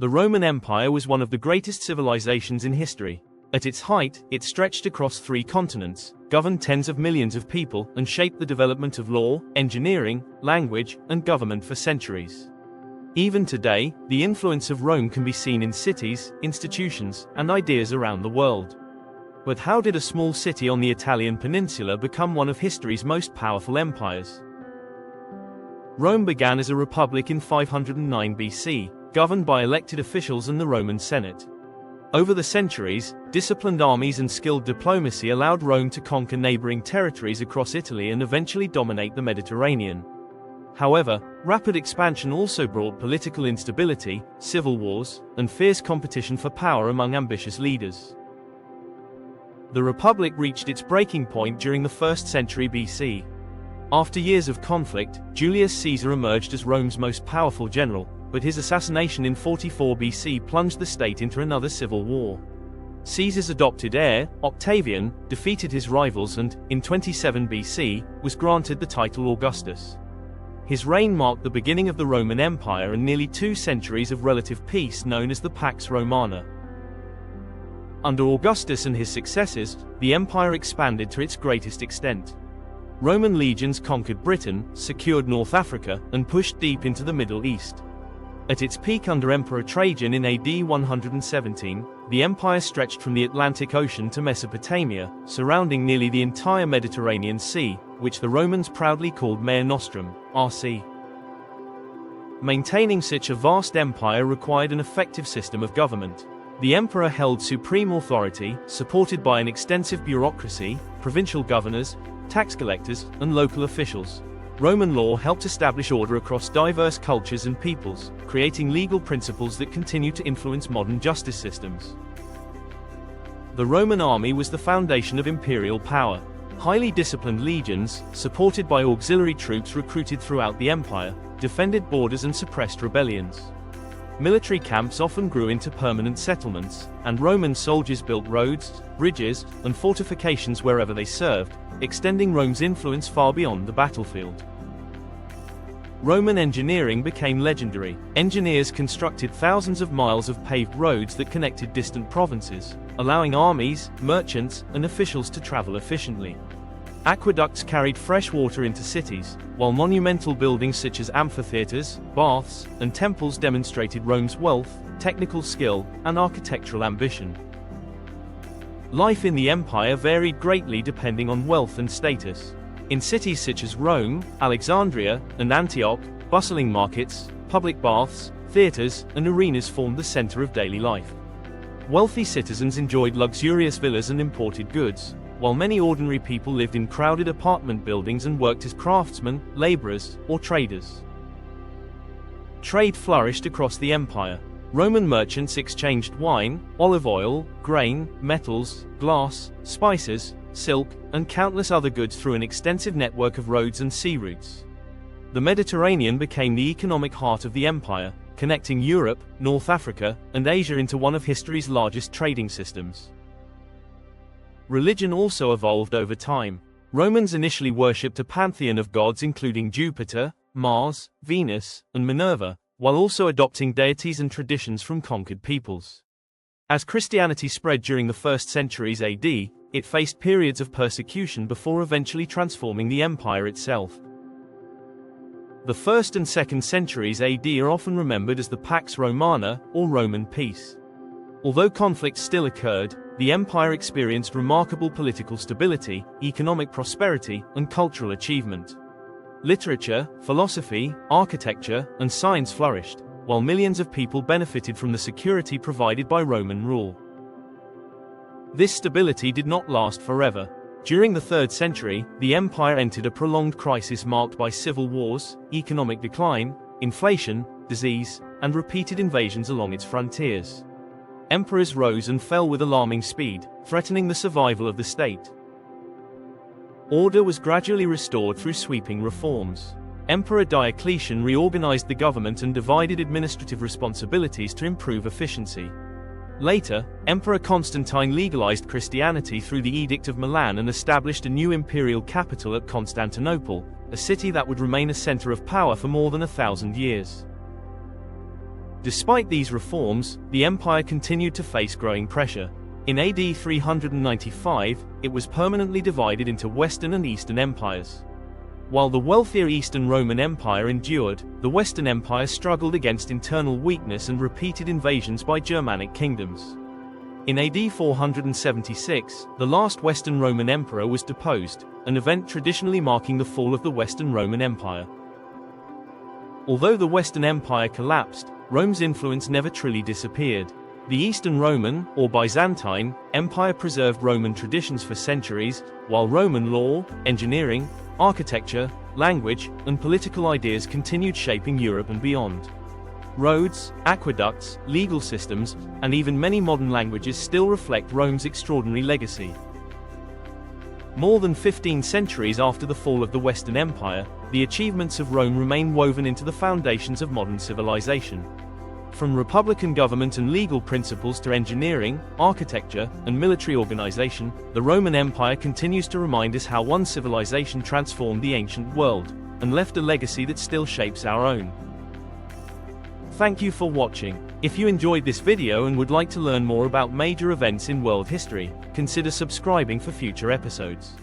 The Roman Empire was one of the greatest civilizations in history. At its height, it stretched across 3 continents, governed tens of millions of people, and shaped the development of law, engineering, language, and government for centuries. Even today, the influence of Rome can be seen in cities, institutions, and ideas around the world. But how did a small city on the Italian Peninsula become one of history's most powerful empires? Rome began as a republic in 509 BC, governed by elected officials and the Roman Senate. Over the centuries, disciplined armies and skilled diplomacy allowed Rome to conquer neighboring territories across Italy and eventually dominate the Mediterranean. However, rapid expansion also brought political instability, civil wars, and fierce competition for power among ambitious leaders. The Republic reached its breaking point during the 1st century BC. After years of conflict, Julius Caesar emerged as Rome's most powerful general, but his assassination in 44 BC plunged the state into another civil war. Caesar's adopted heir, Octavian, defeated his rivals and, in 27 BC, was granted the title Augustus. His reign marked the beginning of the Roman Empire and nearly 2 centuries of relative peace known as the Pax Romana. Under Augustus and his successors, the empire expanded to its greatest extent. Roman legions conquered Britain, secured North Africa, and pushed deep into the Middle East. At its peak under Emperor Trajan in AD 117, the empire stretched from the Atlantic Ocean to Mesopotamia, surrounding nearly the entire Mediterranean Sea, which the Romans proudly called Mare Nostrum, RC. Maintaining such a vast empire required an effective system of government. The emperor held supreme authority, supported by an extensive bureaucracy, provincial governors, tax collectors, and local officials. Roman law helped establish order across diverse cultures and peoples, creating legal principles that continue to influence modern justice systems. The Roman army was the foundation of imperial power. Highly disciplined legions, supported by auxiliary troops recruited throughout the empire, defended borders and suppressed rebellions. Military camps often grew into permanent settlements, and Roman soldiers built roads, bridges, and fortifications wherever they served, extending Rome's influence far beyond the battlefield. Roman engineering became legendary. Engineers constructed thousands of miles of paved roads that connected distant provinces, allowing armies, merchants, and officials to travel efficiently. Aqueducts carried fresh water into cities, while monumental buildings such as amphitheaters, baths, and temples demonstrated Rome's wealth, technical skill, and architectural ambition. Life in the empire varied greatly depending on wealth and status. In cities such as Rome, Alexandria, and Antioch, bustling markets, public baths, theaters, and arenas formed the center of daily life. Wealthy citizens enjoyed luxurious villas and imported goods, while many ordinary people lived in crowded apartment buildings and worked as craftsmen, laborers, or traders. Trade flourished across the empire. Roman merchants exchanged wine, olive oil, grain, metals, glass, spices, silk, and countless other goods through an extensive network of roads and sea routes. The Mediterranean became the economic heart of the empire, connecting Europe, North Africa, and Asia into one of history's largest trading systems. Religion also evolved over time. Romans initially worshipped a pantheon of gods including Jupiter, Mars, Venus, and Minerva, while also adopting deities and traditions from conquered peoples. As Christianity spread during the 1st centuries AD, it faced periods of persecution before eventually transforming the empire itself. The 1st and 2nd centuries AD are often remembered as the Pax Romana, or Roman peace. Although conflicts still occurred, the empire experienced remarkable political stability, economic prosperity, and cultural achievement. Literature, philosophy, architecture, and science flourished, while millions of people benefited from the security provided by Roman rule. This stability did not last forever. During the 3rd century, the empire entered a prolonged crisis marked by civil wars, economic decline, inflation, disease, and repeated invasions along its frontiers. Emperors rose and fell with alarming speed, threatening the survival of the state. Order was gradually restored through sweeping reforms. Emperor Diocletian reorganized the government and divided administrative responsibilities to improve efficiency. Later, Emperor Constantine legalized Christianity through the Edict of Milan and established a new imperial capital at Constantinople, a city that would remain a center of power for more than 1,000 years. Despite these reforms, the empire continued to face growing pressure. In AD 395, it was permanently divided into Western and Eastern empires. While the wealthier Eastern Roman Empire endured, the Western Empire struggled against internal weakness and repeated invasions by Germanic kingdoms. In AD 476, the last Western Roman emperor was deposed, an event traditionally marking the fall of the Western Roman Empire. Although the Western Empire collapsed, Rome's influence never truly disappeared. The Eastern Roman, or Byzantine, Empire preserved Roman traditions for centuries, while Roman law, engineering, architecture, language, and political ideas continued shaping Europe and beyond. Roads, aqueducts, legal systems, and even many modern languages still reflect Rome's extraordinary legacy. More than 15 centuries after the fall of the Western Empire, the achievements of Rome remain woven into the foundations of modern civilization. From republican government and legal principles to engineering, architecture, and military organization, the Roman Empire continues to remind us how one civilization transformed the ancient world, and left a legacy that still shapes our own. Thank you for watching. If you enjoyed this video and would like to learn more about major events in world history, consider subscribing for future episodes.